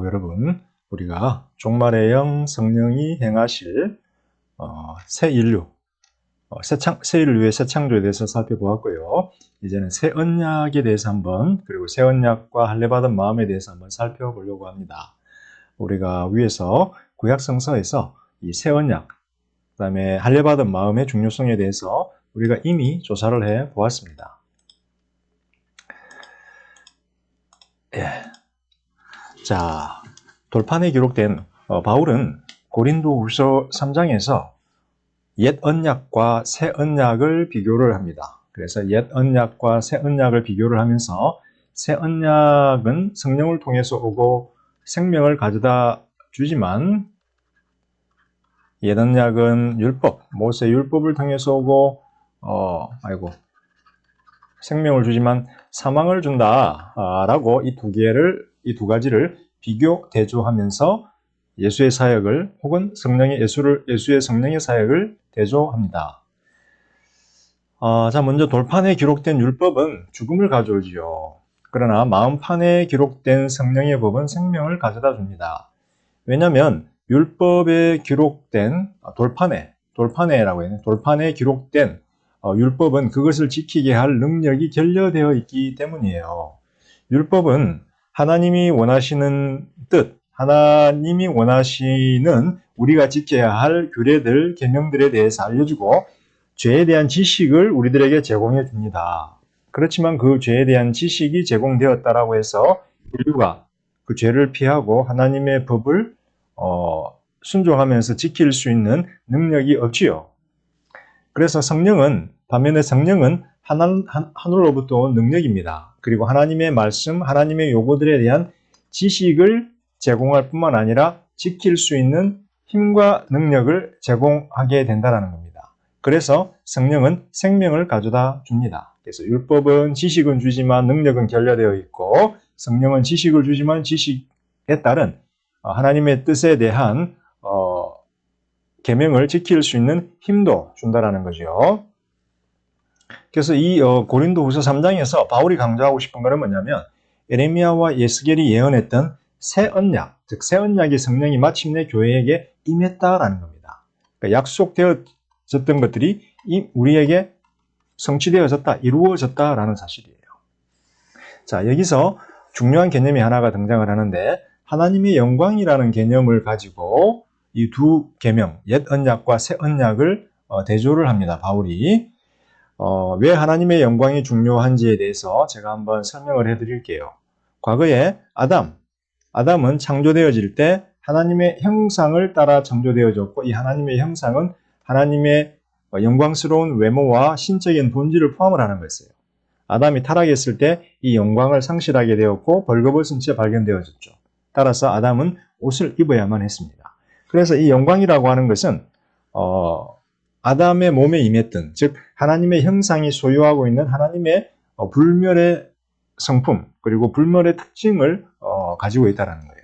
여러분, 우리가 종말의 영 성령이 행하실 새 인류, 새 인류의 새 창조에 대해서 살펴보았고요. 이제는 새 언약에 대해서 그리고 새 언약과 할례받은 마음에 대해서 한번 살펴보려고 합니다. 우리가 위에서 구약 성서에서 이 새 언약, 그다음에 할례받은 마음의 중요성에 대해서 우리가 이미 조사를 해 보았습니다. 자, 돌판에 기록된 바울은 고린도후서 3장에서 옛 언약과 새 언약을 비교를 합니다. 그래서 옛 언약과 새 언약을 비교를 하면서 새 언약은 성령을 통해서 오고 생명을 가져다 주지만 옛 언약은 율법, 모세 율법을 통해서 오고 생명을 주지만 사망을 준다라고 이 두 가지를 비교 대조하면서 예수의 사역을 혹은 예수의 성령의 사역을 대조합니다. 자, 먼저 돌판에 기록된 율법은 죽음을 가져오지요. 그러나 마음판에 기록된 성령의 법은 생명을 가져다 줍니다. 왜냐하면 율법에 기록된 돌판에 기록된 율법은 그것을 지키게 할 능력이 결여되어 있기 때문이에요. 율법은 하나님이 원하시는 뜻, 하나님이 원하시는 우리가 지켜야 할 규례들, 계명들에 대해서 알려주고 죄에 대한 지식을 우리들에게 제공해 줍니다. 그렇지만 그 죄에 대한 지식이 제공되었다라고 해서 인류가 그 죄를 피하고 하나님의 법을 순종하면서 지킬 수 있는 능력이 없지요. 그래서 반면에 성령은 하늘로부터 온 능력입니다. 그리고 하나님의 말씀, 하나님의 요구들에 대한 지식을 제공할 뿐만 아니라 지킬 수 있는 힘과 능력을 제공하게 된다는 겁니다. 그래서 성령은 생명을 가져다 줍니다. 그래서 율법은 지식은 주지만 능력은 결여되어 있고, 성령은 지식을 주지만 지식에 따른 하나님의 뜻에 대한 계명을 지킬 수 있는 힘도 준다라는 거죠. 그래서 이 고린도후서 3장에서 바울이 강조하고 싶은 것은 뭐냐면 에레미야와 예스겔이 예언했던 새 언약, 즉 새 언약의 성령이 마침내 교회에게 임했다라는 겁니다. 그러니까 약속되어졌던 것들이 우리에게 성취되어졌다, 이루어졌다라는 사실이에요. 자, 여기서 중요한 개념이 하나가 등장을 하는데 하나님의 영광이라는 개념을 가지고 이 두 계명, 옛 언약과 새 언약을 대조를 합니다. 바울이. 왜 하나님의 영광이 중요한지에 대해서 제가 한번 설명을 해드릴게요. 과거에 아담은 창조되어질 때 하나님의 형상을 따라 창조되어졌고, 이 하나님의 형상은 하나님의 영광스러운 외모와 신적인 본질을 포함을 하는 것이에요. 아담이 타락했을 때 이 영광을 상실하게 되었고 벌거벗은 채 발견되어졌죠. 따라서 아담은 옷을 입어야만 했습니다. 그래서 이 영광이라고 하는 것은 아담의 몸에 임했던, 즉 하나님의 형상이 소유하고 있는 하나님의 불멸의 성품, 그리고 불멸의 특징을 가지고 있다는 거예요.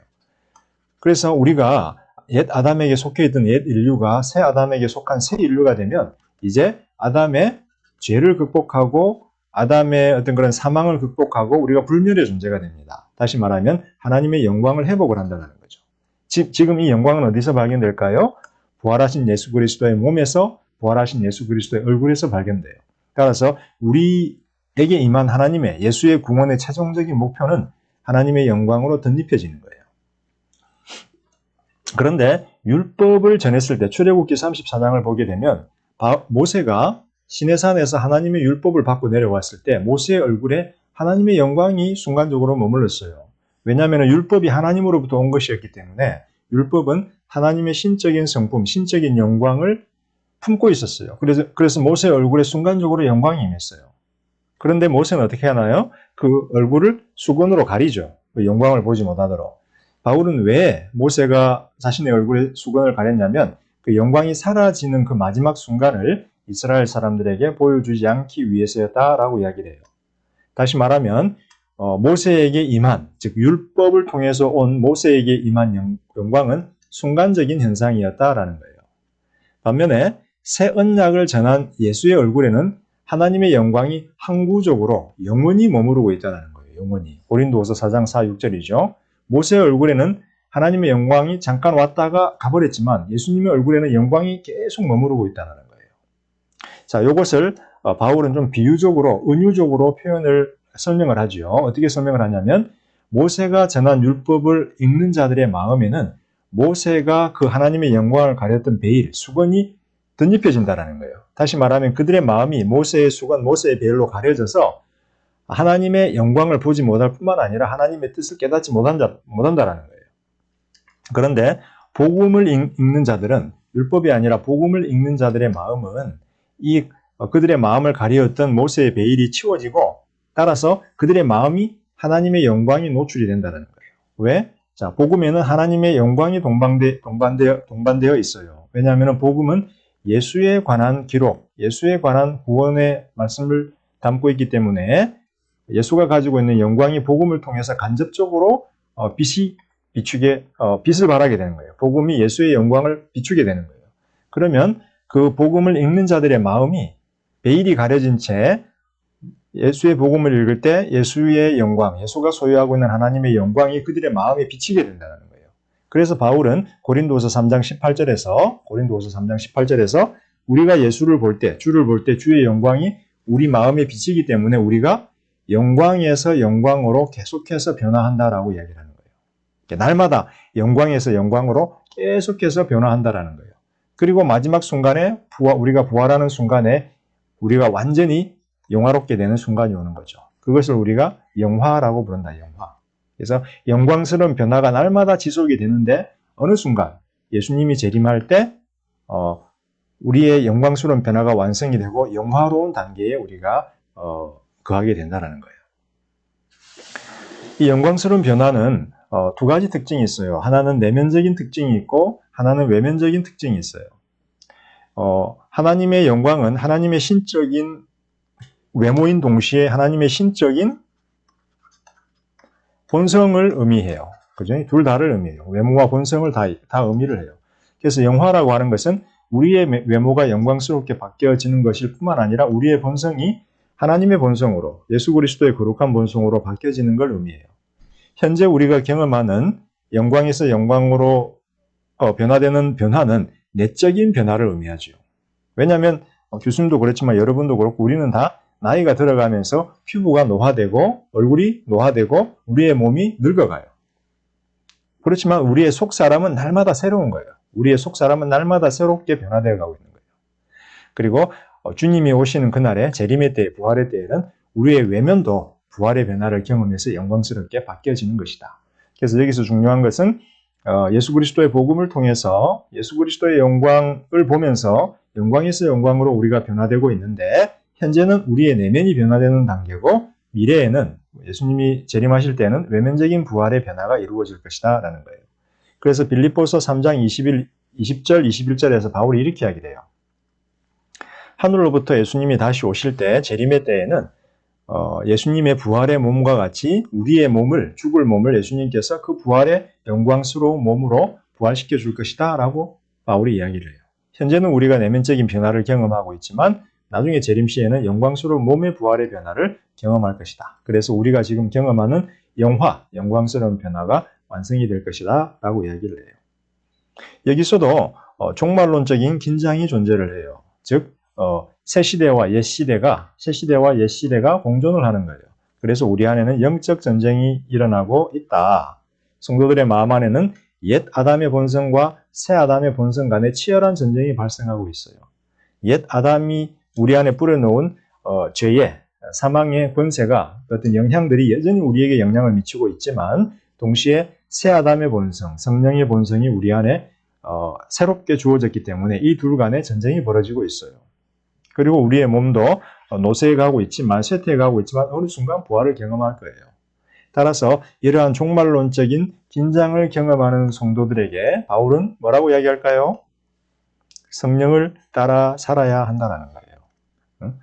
그래서 우리가 옛 아담에게 속해 있던 옛 인류가 새 아담에게 속한 새 인류가 되면 이제 아담의 죄를 극복하고 아담의 어떤 그런 사망을 극복하고 우리가 불멸의 존재가 됩니다. 다시 말하면 하나님의 영광을 회복을 한다는 거죠. 지금 이 영광은 어디서 발견될까요? 부활하신 예수 그리스도의 몸에서, 부활하신 예수 그리스도의 얼굴에서 발견돼요. 따라서 우리에게 임한 하나님의 예수의 구원의 최종적인 목표는 하나님의 영광으로 덧입혀지는 거예요. 그런데 율법을 전했을 때 출애굽기 34장을 보게 되면 모세가 시내산에서 하나님의 율법을 받고 내려왔을 때 모세의 얼굴에 하나님의 영광이 순간적으로 머물렀어요. 왜냐하면 율법이 하나님으로부터 온 것이었기 때문에 율법은 하나님의 신적인 성품, 신적인 영광을 품고 있었어요. 그래서 모세의 얼굴에 순간적으로 영광이 임했어요. 그런데 모세는 어떻게 하나요? 그 얼굴을 수건으로 가리죠. 그 영광을 보지 못하도록. 바울은 왜 모세가 자신의 얼굴에 수건을 가렸냐면 그 영광이 사라지는 그 마지막 순간을 이스라엘 사람들에게 보여주지 않기 위해서였다라고 이야기를 해요. 다시 말하면 모세에게 임한, 즉 율법을 통해서 온 모세에게 임한 영광은 순간적인 현상이었다라는 거예요. 반면에 새 언약을 전한 예수의 얼굴에는 하나님의 영광이 항구적으로 영원히 머무르고 있다는 거예요. 영원히. 고린도후서 4장 4, 6절이죠. 모세의 얼굴에는 하나님의 영광이 잠깐 왔다가 가버렸지만 예수님의 얼굴에는 영광이 계속 머무르고 있다는 거예요. 자, 이것을 바울은 좀 비유적으로, 은유적으로 설명을 하죠. 어떻게 설명을 하냐면 모세가 전한 율법을 읽는 자들의 마음에는 모세가 그 하나님의 영광을 가렸던 베일, 수건이 덧입혀진다는 거예요. 다시 말하면 그들의 마음이 모세의 수건, 모세의 베일로 가려져서 하나님의 영광을 보지 못할 뿐만 아니라 하나님의 뜻을 깨닫지 못한다는 거예요. 그런데 복음을 읽는 자들은, 율법이 아니라 복음을 읽는 자들의 마음은 그들의 마음을 가리었던 모세의 베일이 치워지고 따라서 그들의 마음이 하나님의 영광이 노출이 된다는 거예요. 왜? 자, 복음에는 하나님의 영광이 동반되어 있어요. 왜냐하면 복음은 예수에 관한 기록, 예수에 관한 구원의 말씀을 담고 있기 때문에 예수가 가지고 있는 영광이 복음을 통해서 간접적으로 빛을 발하게 되는 거예요. 복음이 예수의 영광을 비추게 되는 거예요. 그러면 그 복음을 읽는 자들의 마음이 베일이 가려진 채 예수의 복음을 읽을 때 예수의 영광, 예수가 소유하고 있는 하나님의 영광이 그들의 마음에 비치게 된다는 거예요. 그래서 바울은 고린도후서 3장 18절에서 우리가 예수를 볼 때, 주를 볼 때 주의 영광이 우리 마음에 비치기 때문에 우리가 영광에서 영광으로 계속해서 변화한다라고 이야기를 하는 거예요. 날마다 영광에서 영광으로 계속해서 변화한다라는 거예요. 그리고 마지막 순간에 우리가 부활하는 순간에 우리가 완전히 영화롭게 되는 순간이 오는 거죠. 그것을 우리가 영화라고 부른다, 영화. 그래서 영광스러운 변화가 날마다 지속이 되는데 어느 순간 예수님이 재림할 때 우리의 영광스러운 변화가 완성이 되고 영화로운 단계에 우리가 거하게 된다는 거예요. 이 영광스러운 변화는 두 가지 특징이 있어요. 하나는 내면적인 특징이 있고 하나는 외면적인 특징이 있어요. 하나님의 영광은 하나님의 신적인 외모인 동시에 하나님의 신적인 본성을 의미해요. 그죠? 둘 다를 의미해요. 외모와 본성을 다 의미를 해요. 그래서 영화라고 하는 것은 우리의 외모가 영광스럽게 바뀌어지는 것일 뿐만 아니라 우리의 본성이 하나님의 본성으로, 예수 그리스도의 거룩한 본성으로 바뀌어지는 걸 의미해요. 현재 우리가 경험하는 영광에서 영광으로 변화되는 변화는 내적인 변화를 의미하죠. 왜냐하면 교수님도 그렇지만 여러분도 그렇고 우리는 다 나이가 들어가면서 피부가 노화되고 얼굴이 노화되고 우리의 몸이 늙어가요. 그렇지만 우리의 속사람은 날마다 새로운 거예요. 우리의 속사람은 날마다 새롭게 변화되어 가고 있는 거예요. 그리고 주님이 오시는 그날에 재림의 때, 부활의 때에는 우리의 외면도 부활의 변화를 경험해서 영광스럽게 바뀌어지는 것이다. 그래서 여기서 중요한 것은 예수 그리스도의 복음을 통해서 예수 그리스도의 영광을 보면서 영광에서 영광으로 우리가 변화되고 있는데 현재는 우리의 내면이 변화되는 단계고 미래에는 예수님이 재림하실 때는 외면적인 부활의 변화가 이루어질 것이다 라는 거예요. 그래서 빌립보서 3장 20절, 21절에서 바울이 이렇게 이야기를 해요. 하늘로부터 예수님이 다시 오실 때 재림의 때에는 예수님의 부활의 몸과 같이 우리의 몸을, 죽을 몸을 예수님께서 그 부활의 영광스러운 몸으로 부활시켜 줄 것이다 라고 바울이 이야기를 해요. 현재는 우리가 내면적인 변화를 경험하고 있지만 나중에 재림 시에는 영광스러운 몸의 부활의 변화를 경험할 것이다. 그래서 우리가 지금 경험하는 영광스러운 변화가 완성이 될 것이다 라고 이야기를 해요. 여기서도 종말론적인 긴장이 존재를 해요. 즉 새 시대와 옛 시대가 공존을 하는 거예요. 그래서 우리 안에는 영적 전쟁이 일어나고 있다. 성도들의 마음 안에는 옛 아담의 본성과 새 아담의 본성 간의 치열한 전쟁이 발생하고 있어요. 옛 아담이 우리 안에 뿌려놓은 죄의, 사망의 권세가 어떤 영향들이 여전히 우리에게 영향을 미치고 있지만 동시에 새 아담의 본성, 성령의 본성이 우리 안에 새롭게 주어졌기 때문에 이 둘 간의 전쟁이 벌어지고 있어요. 그리고 우리의 몸도 노쇠해 가고 있지만 쇠퇴해 가고 있지만 어느 순간 부활을 경험할 거예요. 따라서 이러한 종말론적인 긴장을 경험하는 성도들에게 바울은 뭐라고 이야기할까요? 성령을 따라 살아야 한다는 거예요.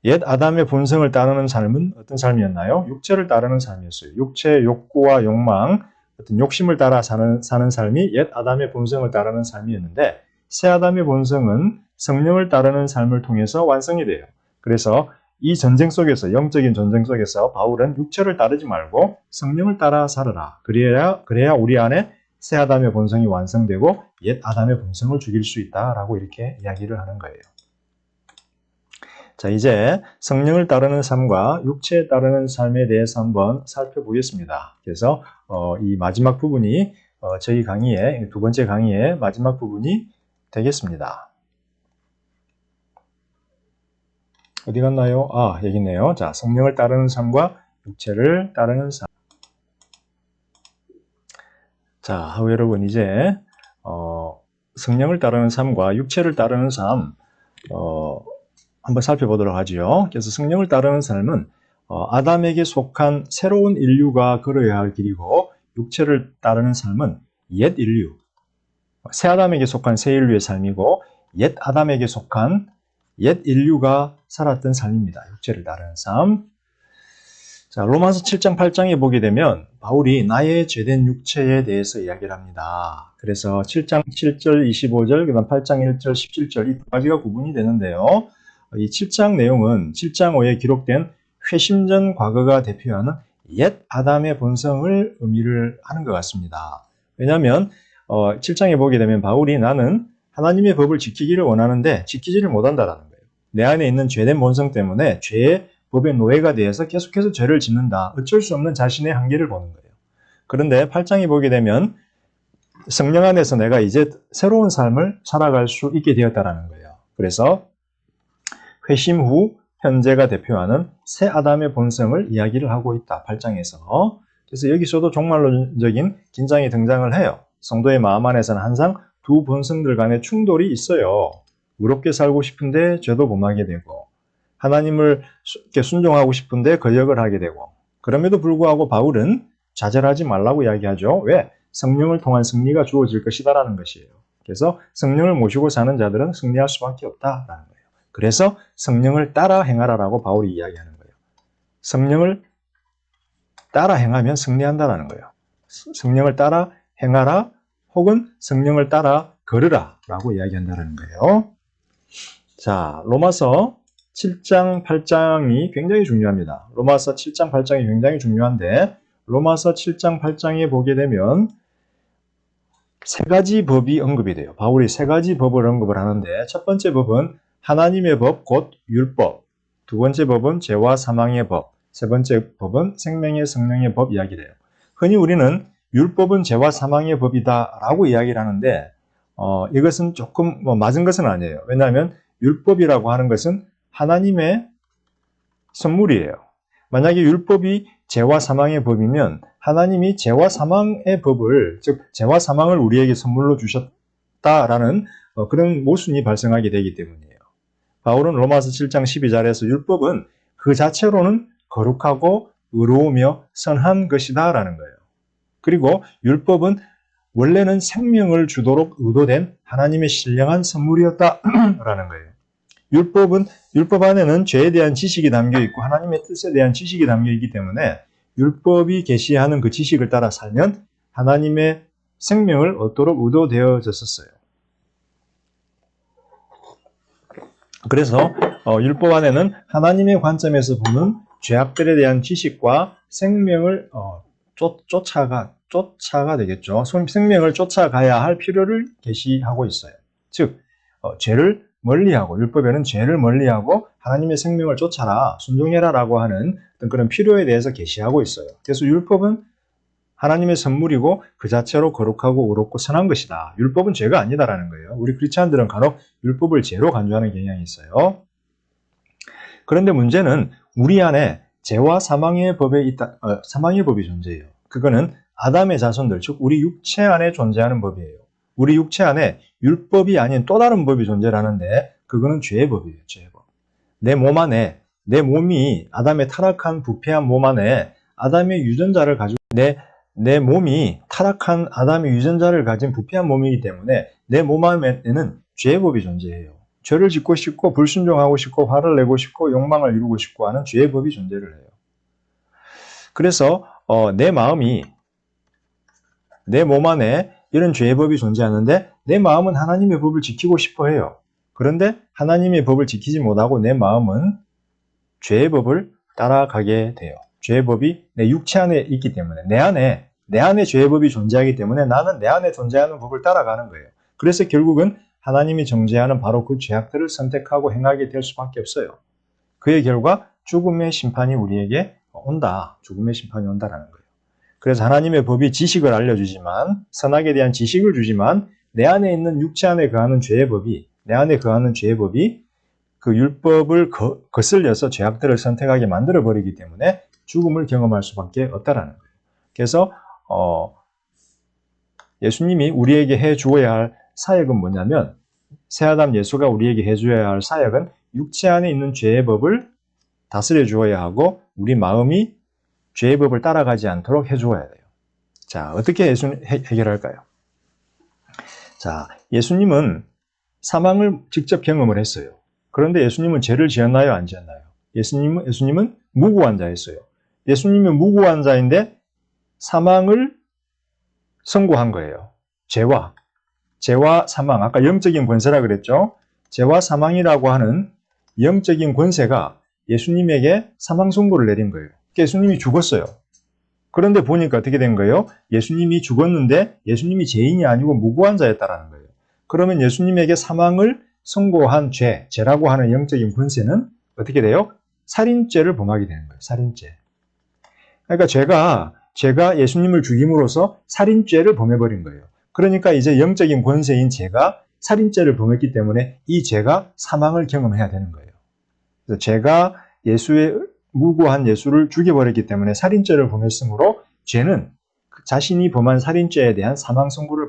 옛 아담의 본성을 따르는 삶은 어떤 삶이었나요? 육체를 따르는 삶이었어요. 육체의 욕구와 욕망, 어떤 욕심을 따라 사는 삶이 옛 아담의 본성을 따르는 삶이었는데 새 아담의 본성은 성령을 따르는 삶을 통해서 완성이 돼요. 그래서 이 전쟁 속에서, 영적인 전쟁 속에서 바울은 육체를 따르지 말고 성령을 따라 살아라. 그래야 우리 안에 새 아담의 본성이 완성되고 옛 아담의 본성을 죽일 수 있다라고 이렇게 이야기를 하는 거예요. 자, 이제 성령을 따르는 삶과 육체에 따르는 삶에 대해서 한번 살펴보겠습니다. 그래서 이 마지막 부분이 저희 강의의 두 번째 강의의 마지막 부분이 되겠습니다. 어디 갔나요? 여기 있네요. 자, 성령을 따르는 삶과 육체를 따르는 삶. 자, 여러분 이제 성령을 따르는 삶과 육체를 따르는 삶 한번 살펴보도록 하죠. 그래서 성령을 따르는 삶은 아담에게 속한 새로운 인류가 걸어야 할 길이고, 육체를 따르는 삶은 옛 인류, 새 아담에게 속한 새 인류의 삶이고, 옛 아담에게 속한 옛 인류가 살았던 삶입니다. 육체를 따르는 삶. 자, 로마서 7장 8장에 보게 되면 바울이 나의 죄된 육체에 대해서 이야기를 합니다. 그래서 7장 7절 25절 그다음 8장 1절 17절 이 두 가지가 구분이 되는데요. 이 7장 내용은 7장 5에 기록된 회심전 과거가 대표하는 옛 아담의 본성을 의미를 하는 것 같습니다. 왜냐하면 7장에 보게 되면 바울이 나는 하나님의 법을 지키기를 원하는데 지키지를 못한다라는 거예요. 내 안에 있는 죄된 본성 때문에 죄의 법의 노예가 되어서 계속해서 죄를 짓는다. 어쩔 수 없는 자신의 한계를 보는 거예요. 그런데 8장에 보게 되면 성령 안에서 내가 이제 새로운 삶을 살아갈 수 있게 되었다라는 거예요. 그래서 회심 후 현재가 대표하는 새 아담의 본성을 이야기를 하고 있다. 8장에서. 그래서 여기서도 종말론적인 긴장이 등장을 해요. 성도의 마음 안에서는 항상 두 본성들 간의 충돌이 있어요. 의롭게 살고 싶은데 죄도 범하게 되고, 하나님을 순종하고 싶은데 거역을 하게 되고, 그럼에도 불구하고 바울은 좌절하지 말라고 이야기하죠. 왜? 성령을 통한 승리가 주어질 것이다라는 것이에요. 그래서 성령을 모시고 사는 자들은 승리할 수밖에 없다라는 거예요. 그래서 성령을 따라 행하라라고 바울이 이야기하는 거예요. 성령을 따라 행하면 승리한다라는 거예요. 성령을 따라 행하라 혹은 성령을 따라 걸으라 라고 이야기한다는 거예요. 자, 로마서 7장, 8장이 굉장히 중요합니다. 로마서 7장, 8장이 굉장히 중요한데, 로마서 7장, 8장에 보게 되면 세 가지 법이 언급이 돼요. 바울이 세 가지 법을 언급을 하는데, 첫 번째 법은 하나님의 법, 곧 율법. 두 번째 법은 죄와 사망의 법. 세 번째 법은 생명의 성령의 법 이야기를 해요. 흔히 우리는 율법은 죄와 사망의 법이다 라고 이야기를 하는데, 이것은 조금 맞은 것은 아니에요. 왜냐하면 율법이라고 하는 것은 하나님의 선물이에요. 만약에 율법이 죄와 사망의 법이면 하나님이 죄와 사망의 법을, 즉 죄와 사망을 우리에게 선물로 주셨다라는 그런 모순이 발생하게 되기 때문이에요. 바울은 로마서 7장 12절에서 율법은 그 자체로는 거룩하고 의로우며 선한 것이다 라는 거예요. 그리고 율법은 원래는 생명을 주도록 의도된 하나님의 신령한 선물이었다라는 거예요. 율법 안에는 죄에 대한 지식이 담겨 있고 하나님의 뜻에 대한 지식이 담겨 있기 때문에 율법이 계시하는 그 지식을 따라 살면 하나님의 생명을 얻도록 의도되어졌었어요. 그래서 율법 안에는 하나님의 관점에서 보는 죄악들에 대한 지식과 생명을 쫓아가 되겠죠. 생명을 쫓아가야 할 필요를 계시하고 있어요. 즉 죄를 멀리하고, 율법에는 죄를 멀리하고 하나님의 생명을 쫓아라, 순종해라라고 하는 어떤 그런 필요에 대해서 계시하고 있어요. 그래서 율법은 하나님의 선물이고 그 자체로 거룩하고 의롭고 선한 것이다. 율법은 죄가 아니다라는 거예요. 우리 크리스찬들은 간혹 율법을 죄로 간주하는 경향이 있어요. 그런데 문제는 우리 안에 죄와 사망의 법이 존재해요. 그거는 아담의 자손들, 즉 우리 육체 안에 존재하는 법이에요. 우리 육체 안에 율법이 아닌 또 다른 법이 존재하는데 그거는 죄의 법이에요. 죄의 법. 내 몸 안에, 내 몸이 아담의 타락한 부패한 몸 안에 아담의 유전자를 가지고 내 몸이 타락한 아담의 유전자를 가진 부패한 몸이기 때문에 내 몸 안에는 죄의 법이 존재해요. 죄를 짓고 싶고 불순종하고 싶고 화를 내고 싶고 욕망을 이루고 싶고 하는 죄의 법이 존재를 해요. 그래서 내 마음이, 내 몸 안에 이런 죄의 법이 존재하는데 내 마음은 하나님의 법을 지키고 싶어 해요. 그런데 하나님의 법을 지키지 못하고 내 마음은 죄의 법을 따라가게 돼요. 죄의 법이 내 육체 안에 있기 때문에, 내 안에 내 안에 죄의 법이 존재하기 때문에 나는 내 안에 존재하는 법을 따라가는 거예요. 그래서 결국은 하나님이 정죄하는 바로 그 죄악들을 선택하고 행하게 될 수밖에 없어요. 그의 결과 죽음의 심판이 우리에게 온다. 죽음의 심판이 온다라는 거예요. 그래서 하나님의 법이 지식을 알려주지만, 선악에 대한 지식을 주지만 내 안에 있는 육체 안에 거하는 죄의 법이, 내 안에 거하는 죄의 법이 그 율법을 거슬려서 죄악들을 선택하게 만들어버리기 때문에 죽음을 경험할 수밖에 없다라는 거예요. 그래서 예수님이 우리에게 해주어야 할 사역은 뭐냐면, 새아담 예수가 우리에게 해주어야 할 사역은 육체 안에 있는 죄의 법을 다스려 주어야 하고 우리 마음이 죄의 법을 따라가지 않도록 해주어야 돼요. 자, 어떻게 해결할까요? 자, 예수님은 사망을 직접 경험을 했어요. 그런데 예수님은 죄를 지었나요? 안 지었나요? 예수님은 무고한 자였어요. 예수님은 무고한 자인데 사망을 선고한 거예요. 죄와 사망, 아까 영적인 권세라 그랬죠? 죄와 사망이라고 하는 영적인 권세가 예수님에게 사망 선고를 내린 거예요. 예수님이 죽었어요. 그런데 보니까 어떻게 된 거예요? 예수님이 죽었는데 예수님이 죄인이 아니고 무고한 자였다라는 거예요. 그러면 예수님에게 사망을 선고한 죄라고 하는 영적인 권세는 어떻게 돼요? 살인죄를 범하게 되는 거예요. 살인죄. 그러니까 죄가 예수님을 죽임으로써 살인죄를 범해버린 거예요. 그러니까 이제 영적인 권세인 죄가 살인죄를 범했기 때문에 이 죄가 사망을 경험해야 되는 거예요. 그래서 죄가 무고한 예수를 죽여버렸기 때문에 살인죄를 범했으므로 죄는 자신이 범한 살인죄에 대한 사망 선고를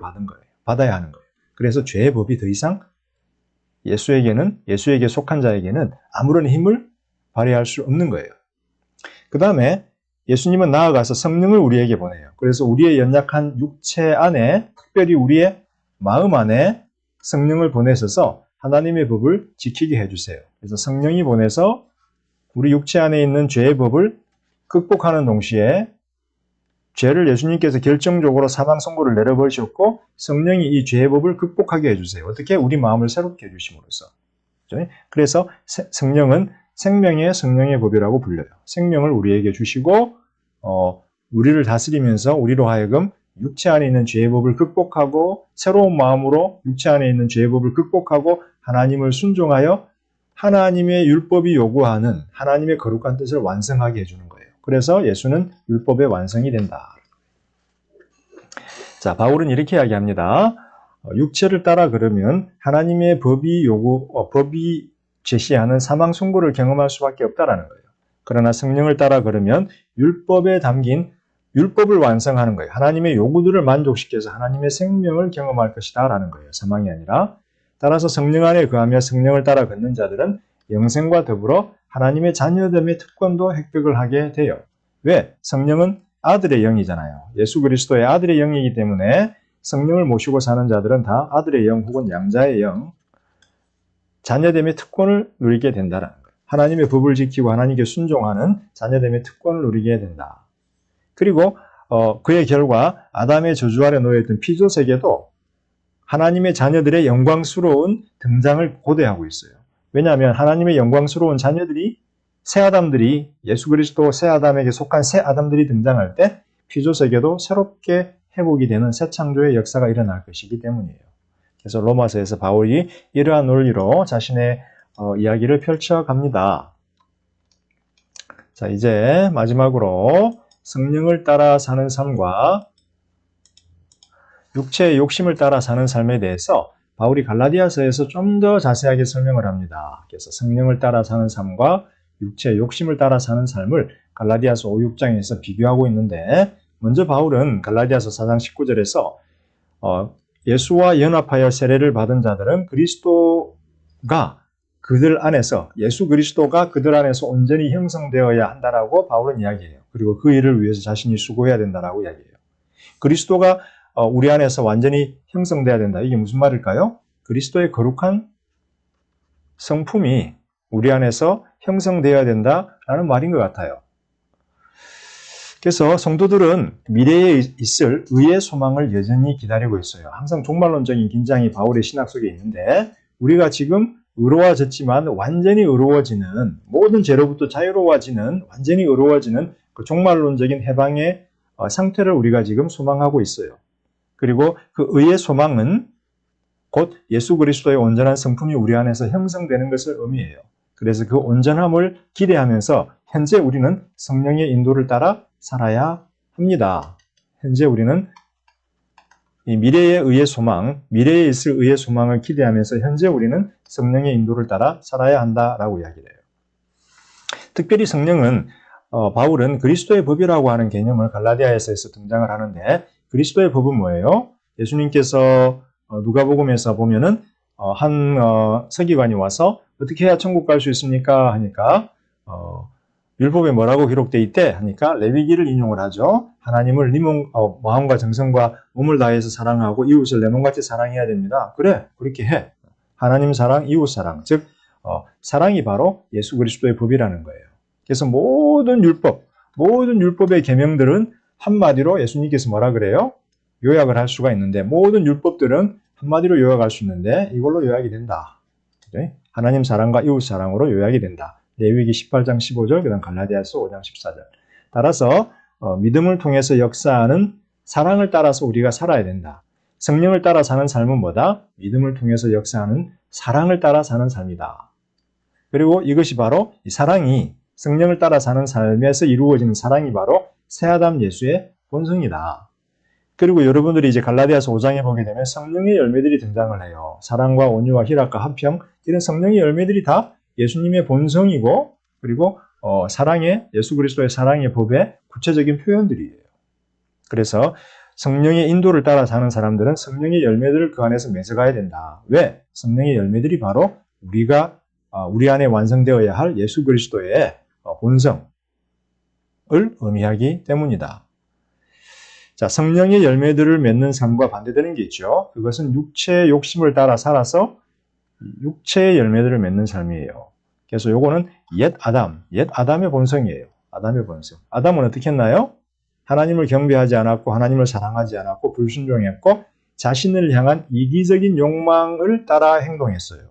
받아야 하는 거예요. 그래서 죄의 법이 더 이상 예수에게 속한 자에게는 아무런 힘을 발휘할 수 없는 거예요. 그 다음에 예수님은 나아가서 성령을 우리에게 보내요. 그래서 우리의 연약한 육체 안에, 특별히 우리의 마음 안에 성령을 보내셔서 하나님의 법을 지키게 해주세요. 그래서 성령이 보내서 우리 육체 안에 있는 죄의 법을 극복하는 동시에 죄를 예수님께서 결정적으로 사망 선고를 내려버리셨고 성령이 이 죄의 법을 극복하게 해주세요. 어떻게? 우리 마음을 새롭게 해주심으로써. 그래서 성령은 생명의 성령의 법이라고 불려요. 생명을 우리에게 주시고 우리를 다스리면서 우리로 하여금 육체 안에 있는 죄의 법을 극복하고 새로운 마음으로 육체 안에 있는 죄의 법을 극복하고 하나님을 순종하여 하나님의 율법이 요구하는 하나님의 거룩한 뜻을 완성하게 해주는 거예요. 그래서 예수는 율법의 완성이 된다. 자, 바울은 이렇게 이야기합니다. 육체를 따라 걸으면 하나님의 법이 제시하는 사망 선고를 경험할 수밖에 없다라는 거예요. 그러나 성령을 따라 걸으면 율법에 담긴 율법을 완성하는 거예요. 하나님의 요구들을 만족시켜서 하나님의 생명을 경험할 것이다 라는 거예요. 사망이 아니라. 따라서 성령 안에 거하며 성령을 따라 걷는 자들은 영생과 더불어 하나님의 자녀됨의 특권도 획득을 하게 돼요. 왜? 성령은 아들의 영이잖아요. 예수 그리스도의 아들의 영이기 때문에 성령을 모시고 사는 자들은 다 아들의 영 혹은 양자의 영, 자녀됨의 특권을 누리게 된다는 거예요. 하나님의 법을 지키고 하나님께 순종하는 자녀됨의 특권을 누리게 된다. 그리고 그의 결과 아담의 저주 아래 놓여있던 피조세계도 하나님의 자녀들의 영광스러운 등장을 고대하고 있어요. 왜냐하면 하나님의 영광스러운 자녀들이 새아담들이 예수 그리스도 새아담에게 속한 새아담들이 등장할 때 피조세계도 새롭게 회복이 되는 새 창조의 역사가 일어날 것이기 때문이에요. 그래서 로마서에서 바울이 이러한 논리로 자신의 이야기를 펼쳐갑니다. 자, 이제 마지막으로 성령을 따라 사는 삶과 육체의 욕심을 따라 사는 삶에 대해서 바울이 갈라디아서에서 좀 더 자세하게 설명을 합니다. 그래서 성령을 따라 사는 삶과 육체의 욕심을 따라 사는 삶을 갈라디아서 5, 6장에서 비교하고 있는데, 먼저 바울은 갈라디아서 4장 19절에서 예수와 연합하여 세례를 받은 자들은 예수 그리스도가 그들 안에서 온전히 형성되어야 한다라고 바울은 이야기해요. 그리고 그 일을 위해서 자신이 수고해야 된다라고 이야기해요. 그리스도가 우리 안에서 완전히 형성돼야 된다. 이게 무슨 말일까요? 그리스도의 거룩한 성품이 우리 안에서 형성되어야 된다라는 말인 것 같아요. 그래서 성도들은 미래에 있을 의의 소망을 여전히 기다리고 있어요. 항상 종말론적인 긴장이 바울의 신학 속에 있는데, 우리가 지금 의로워졌지만 완전히 의로워지는, 모든 죄로부터 자유로워지는, 완전히 의로워지는 그 종말론적인 해방의 상태를 우리가 지금 소망하고 있어요. 그리고 그 의의 소망은 곧 예수 그리스도의 온전한 성품이 우리 안에서 형성되는 것을 의미해요. 그래서 그 온전함을 기대하면서 현재 우리는 성령의 인도를 따라 살아야 합니다. 현재 우리는 이 미래에 의의 소망, 미래에 있을 의의 소망을 기대하면서 현재 우리는 성령의 인도를 따라 살아야 한다라고 이야기를 해요. 특별히 성령은 바울은 그리스도의 법이라고 하는 개념을 갈라디아에서 등장을 하는데 그리스도의 법은 뭐예요? 예수님께서 누가복음에서 보면은 한 서기관이 와서 어떻게 해야 천국 갈 수 있습니까? 하니까 율법에 뭐라고 기록되어 있대? 하니까 레위기를 인용을 하죠. 하나님을 네 마음과 정성과 몸을 다해서 사랑하고 이웃을 내 몸같이 사랑해야 됩니다. 그래, 그렇게 해. 하나님 사랑, 이웃 사랑, 즉 사랑이 바로 예수 그리스도의 법이라는 거예요. 그래서 모든 율법의 계명들은 한마디로 예수님께서 뭐라 그래요? 요약을 할 수가 있는데 모든 율법들은 한마디로 요약할 수 있는데 이걸로 요약이 된다. 그래? 하나님 사랑과 이웃 사랑으로 요약이 된다. 레위기 18장 15절, 그다음 갈라디아서 5장 14절. 따라서 믿음을 통해서 역사하는 사랑을 따라서 우리가 살아야 된다. 성령을 따라 사는 삶은 뭐다? 믿음을 통해서 역사하는 사랑을 따라 사는 삶이다. 그리고 이것이 바로 이 사랑이 성령을 따라 사는 삶에서 이루어지는 사랑이 바로 새아담 예수의 본성이다. 그리고 여러분들이 이제 갈라디아서 5장에 보게 되면 성령의 열매들이 등장을 해요. 사랑과 온유와 희락과 화평, 이런 성령의 열매들이 다 예수님의 본성이고 그리고 예수 그리스도의 사랑의 법의 구체적인 표현들이에요. 그래서 성령의 인도를 따라 사는 사람들은 성령의 열매들을 그 안에서 맺어가야 된다. 왜? 성령의 열매들이 바로 우리 안에 완성되어야 할 예수 그리스도의 본성을 의미하기 때문이다. 자, 성령의 열매들을 맺는 삶과 반대되는 게 있죠. 그것은 육체의 욕심을 따라 살아서 육체의 열매들을 맺는 삶이에요. 그래서 요거는 옛 아담의 본성이에요. 아담의 본성. 아담은 어떻게 했나요? 하나님을 경배하지 않았고 하나님을 사랑하지 않았고 불순종했고 자신을 향한 이기적인 욕망을 따라 행동했어요.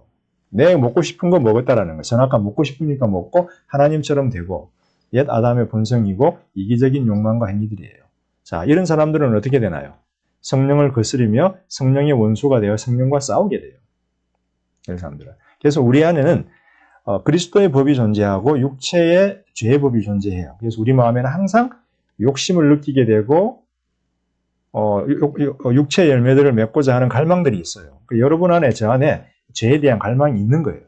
내가 먹고 싶은 거 먹었다라는 거예요. 선악과 먹고 싶으니까 먹고 하나님처럼 되고 옛 아담의 본성이고 이기적인 욕망과 행위들이에요. 자, 이런 사람들은 어떻게 되나요? 성령을 거스르며 성령의 원수가 되어 성령과 싸우게 돼요. 이런 사람들은. 그래서 우리 안에는 그리스도의 법이 존재하고 육체의 죄의 법이 존재해요. 그래서 우리 마음에는 항상 욕심을 느끼게 되고 육체의 열매들을 맺고자 하는 갈망들이 있어요. 여러분 안에, 저 안에 죄에 대한 갈망이 있는 거예요.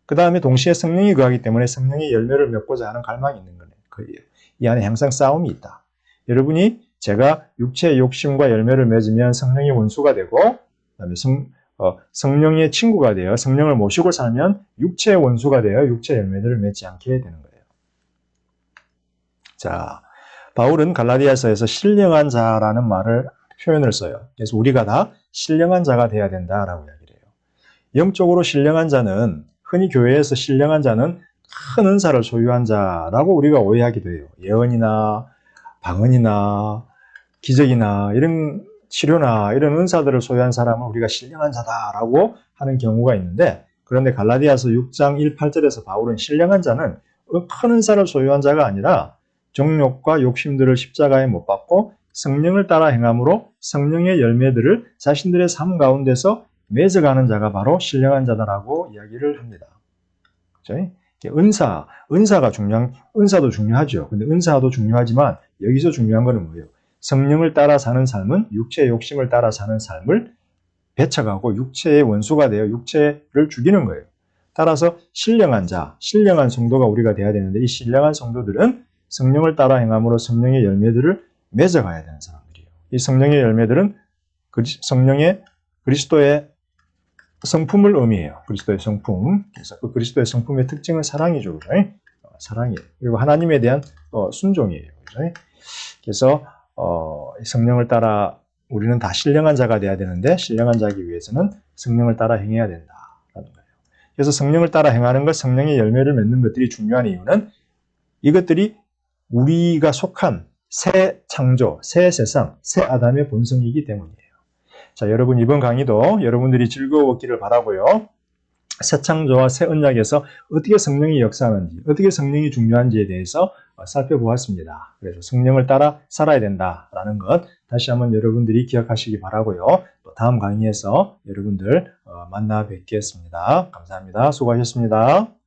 그 다음에 동시에 성령이 거하기 때문에 성령의 열매를 맺고자 하는 갈망이 있는 거예요. 이 안에 항상 싸움이 있다. 여러분이 제가 육체의 욕심과 열매를 맺으면 성령의 원수가 되고 그다음에 성령의 친구가 되어 성령을 모시고 살면 육체의 원수가 되어 육체의 열매들을 맺지 않게 되는 거예요. 자, 바울은 갈라디아서에서 신령한 자라는 표현을 써요. 그래서 우리가 다 신령한 자가 되어야 된다라고 이야기를 해요. 영적으로 신령한 자는 흔히 교회에서 신령한 자는 큰 은사를 소유한 자라고 우리가 오해하기도 해요. 예언이나 방언이나 기적이나 이런 치료나 이런 은사들을 소유한 사람을 우리가 신령한 자다라고 하는 경우가 있는데 그런데 갈라디아서 6장 1, 8절에서 바울은 신령한 자는 큰 은사를 소유한 자가 아니라 정욕과 욕심들을 십자가에 못 박고 성령을 따라 행함으로 성령의 열매들을 자신들의 삶 가운데서 맺어가는 자가 바로 신령한 자다라고 이야기를 합니다. 그렇죠? 은사도 중요하죠. 근데 은사도 중요하지만 여기서 중요한 거는 뭐예요? 성령을 따라 사는 삶은 육체의 욕심을 따라 사는 삶을 배척하고 육체의 원수가 되어 육체를 죽이는 거예요. 따라서 신령한 성도가 우리가 돼야 되는데 이 신령한 성도들은 성령을 따라 행함으로 성령의 열매들을 맺어가야 되는 사람들이에요. 이 성령의 열매들은 그리스도의 성품을 의미해요. 그리스도의 성품. 그래서 그 그리스도의 성품의 특징은 사랑이죠. 그죠? 사랑이에요. 그리고 하나님에 대한 순종이에요. 그죠? 그래서 성령을 따라 우리는 다 신령한 자가 돼야 되는데 신령한 자이기 위해서는 성령을 따라 행해야 된다라는 거예요. 그래서 성령을 따라 행하는 것, 성령의 열매를 맺는 것들이 중요한 이유는 이것들이 우리가 속한 새 창조, 새 세상, 새 아담의 본성이기 때문이에요. 자, 여러분 이번 강의도 여러분들이 즐거웠기를 바라고요. 새 창조와 새 언약에서 어떻게 성령이 역사하는지, 어떻게 성령이 중요한지에 대해서 살펴보았습니다. 그래서 성령을 따라 살아야 된다라는 것 다시 한번 여러분들이 기억하시기 바라고요. 또 다음 강의에서 여러분들 만나 뵙겠습니다. 감사합니다. 수고하셨습니다.